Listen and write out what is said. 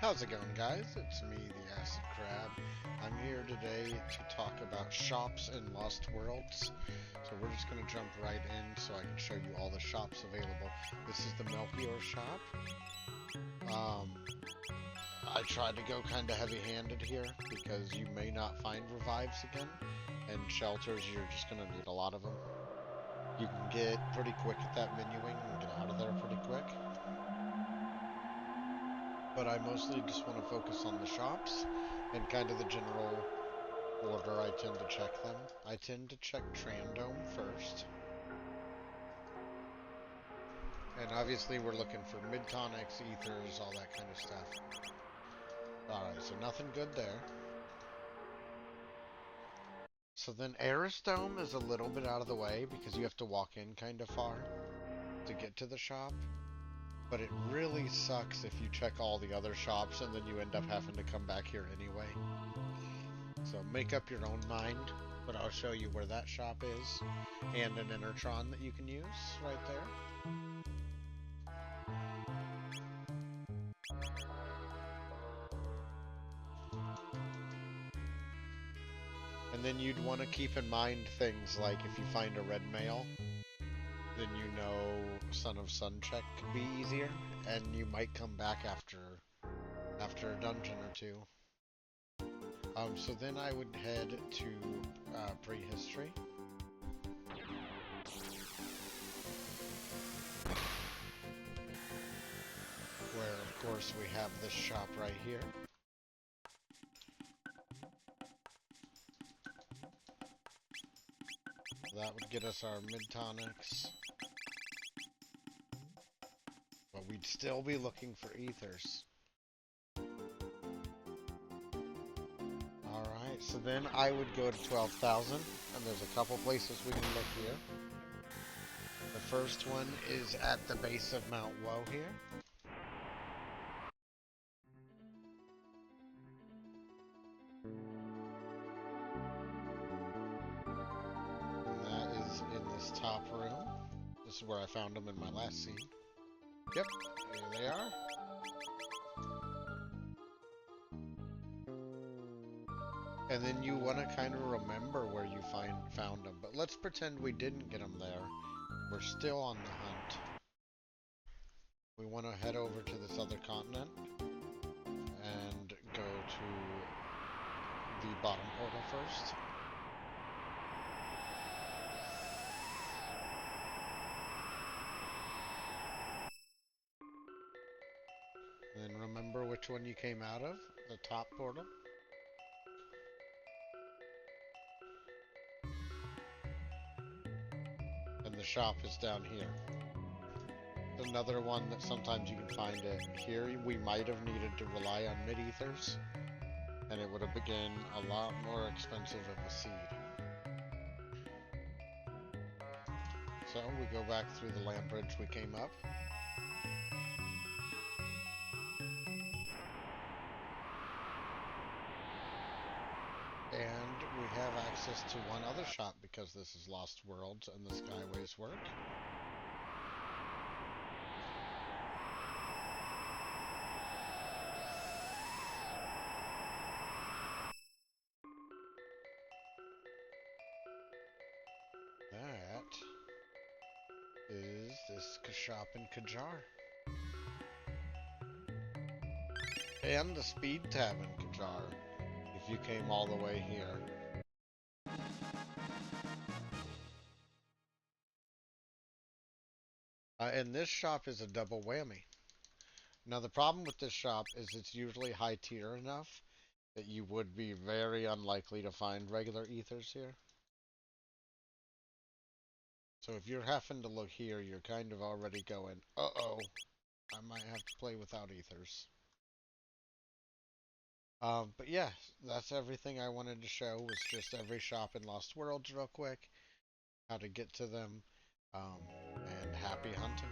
How's it going, guys? It's me, the Acid Crab. I'm here today to talk about shops in Lost Worlds. So we're just going to jump right in so I can show you all the shops available. This is the Melchior shop. I tried to go kind of heavy-handed here because you may not find revives again. And shelters, you're just going to need a lot of them. You can get pretty quick at that menuing and get out of there pretty quick. But I mostly just want to focus on the shops and kind of the general order I tend to check them. I tend to check Trandome first. And obviously we're looking for mid-tonics, ethers, all that kind of stuff. Alright, so nothing good there. So then Aristome is a little bit out of the way because you have to walk in kind of far to get to the shop. But it really sucks if you check all the other shops and then you end up having to come back here anyway. So make up your own mind, but I'll show you where that shop is and an Enertron that you can use right there. And then you'd want to keep in mind things like if you find a red mail, then you know Son of Suncheck could be easier, and you might come back after a dungeon or two. So then I would head to prehistory. Where, of course, we have this shop right here. That would get us our mid-tonics. But we'd still be looking for ethers. Alright, so then I would go to 12,000, and there's a couple places we can look here. The first one is at the base of Mount Woe here. And that is in this top room. This is where I found them in my last scene. Yep, here they are. And then you want to kind of remember where you found them. But let's pretend we didn't get them there. We're still on the hunt. We want to head over to this other continent and go to the bottom portal first. And then remember which one you came out of, the top portal. And the shop is down here. Another one that sometimes you can find it here. We might have needed to rely on mid-ethers, and it would have been a lot more expensive of a seed. So we go back through the land bridge we came up. And we have access to one other shop because this is Lost Worlds and the Skyways work. That is this shop in Kajar. And the speed tab in Kajar, if you came all the way here. And this shop is a double whammy. Now the problem with this shop is it's usually high tier enough that you would be very unlikely to find regular ethers here. So if you're having to look here, you're kind of already going, uh-oh, I might have to play without ethers. But yeah, that's everything I wanted to show, was just every shop in Lost Worlds real quick, how to get to them, and happy hunting.